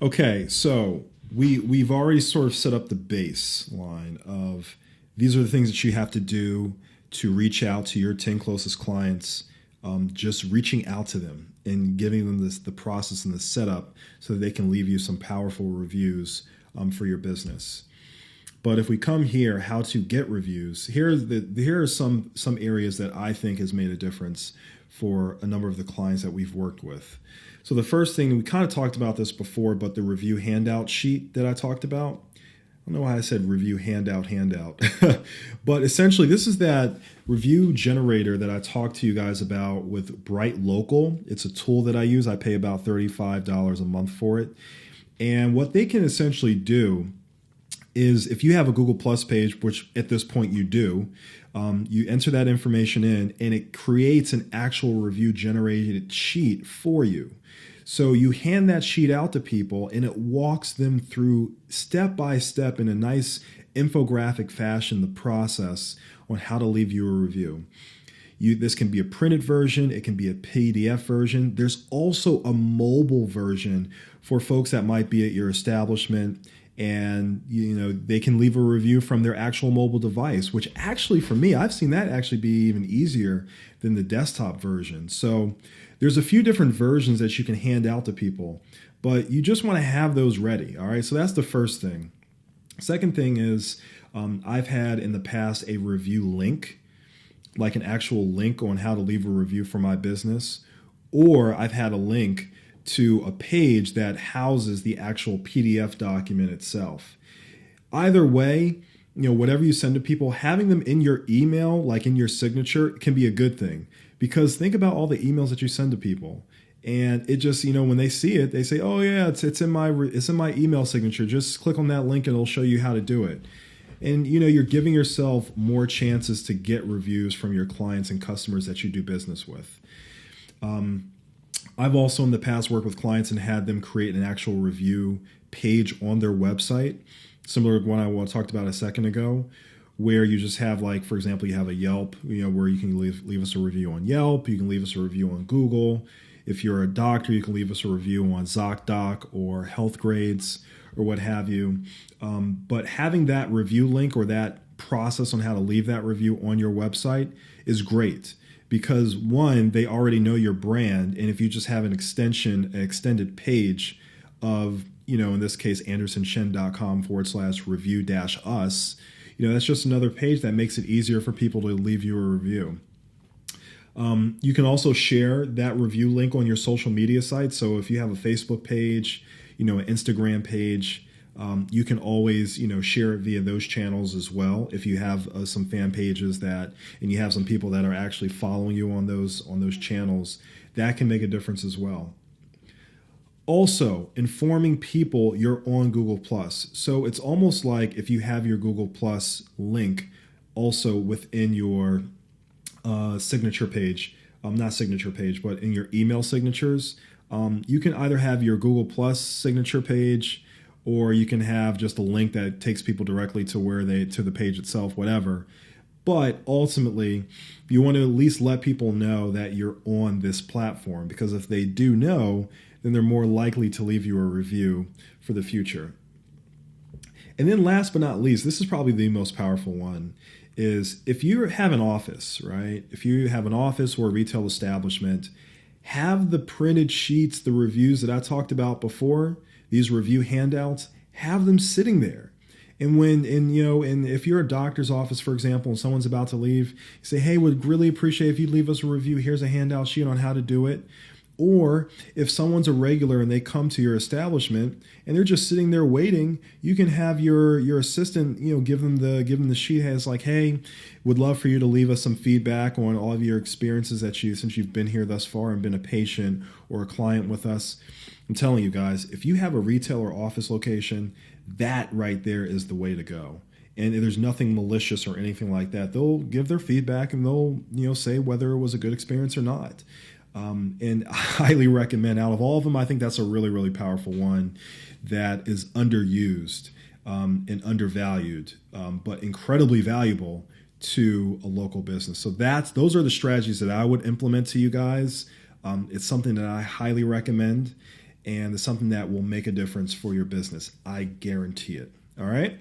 Okay, so we've already sort of set up the baseline of these are the things that you have to do to reach out to your 10 closest clients. Just reaching out to them and giving them the process and the setup so that they can leave you some powerful reviews for your business. But if we come here, how to get reviews, here are some areas that I think has made a difference for a number of the clients that we've worked with. So the first thing, we kind of talked about this before, but the review handout sheet that I talked about, I don't know why I said review handout. But essentially, this is that review generator that I talked to you guys about with Bright Local. It's a tool that I use. I pay about $35 a month for it. And what they can essentially do is if you have a Google Plus page, which at this point you do, you enter that information in and it creates an actual review generated sheet for you. So you hand that sheet out to people and it walks them through step by step in a nice infographic fashion, the process on how to leave you a review. This can be a printed version. It can be a PDF version. There's also a mobile version for folks that might be at your establishment and they can leave a review from their actual mobile device, which actually for me, I've seen that actually be even easier than the desktop version. So there's a few different versions that you can hand out to people, but you just want to have those ready. All right. So that's the first thing. Second thing is I've had in the past a review link, like an actual link on how to leave a review for my business, or I've had a link to a page that houses the actual PDF document itself. Either way, whatever you send to people, having them in your email, like in your signature, can be a good thing. Because think about all the emails that you send to people. And it just, when they see it, they say, oh yeah, it's in my email signature. Just click on that link and it'll show you how to do it. And you're giving yourself more chances to get reviews from your clients and customers that you do business with. I've also in the past worked with clients and had them create an actual review page on their website, similar to what I talked about a second ago, where you just have, like, for example, you have a Yelp, where you can leave us a review on Yelp. You can leave us a review on Google. If you're a doctor, you can leave us a review on ZocDoc or Health Grades or what have you. But having that review link or that process on how to leave that review on your website is great. Because one, they already know your brand. And if you just have an extended page of, in this case, andersonshen.com/review-us, that's just another page that makes it easier for people to leave you a review. You can also share that review link on your social media sites. So if you have a Facebook page, an Instagram page, you can always, share it via those channels as well. If you have some fan pages and you have some people that are actually following you on those channels, that can make a difference as well. Also, informing people you're on Google+. So it's almost like if you have your Google+ link also within your signature page, not signature page, but in your email signatures, you can either have your Google+ signature page, or you can have just a link that takes people directly to to the page itself, whatever. But ultimately, you want to at least let people know that you're on this platform, because if they do know, then they're more likely to leave you a review for the future. And then last but not least, this is probably the most powerful one, is if you have an office, right? If you have an office or a retail establishment, have the printed sheets, the reviews that I talked about before, these review handouts, have them sitting there. And if you're a doctor's office, for example, and someone's about to leave, you say, hey, would really appreciate if you'd leave us a review. Here's a handout sheet on how to do it. Or if someone's a regular and they come to your establishment and they're just sitting there waiting, you can have your assistant, give them the sheet has like, hey, would love for you to leave us some feedback on all of your experiences since you've been here thus far and been a patient or a client with us. I'm telling you guys, if you have a retail or office location, that right there is the way to go. And there's nothing malicious or anything like that. They'll give their feedback and they'll say whether it was a good experience or not. And I highly recommend, out of all of them, I think that's a really, really powerful one that is underused and undervalued, but incredibly valuable to a local business. So those are the strategies that I would implement to you guys. It's something that I highly recommend. and it's something that will make a difference for your business. I guarantee it. All right.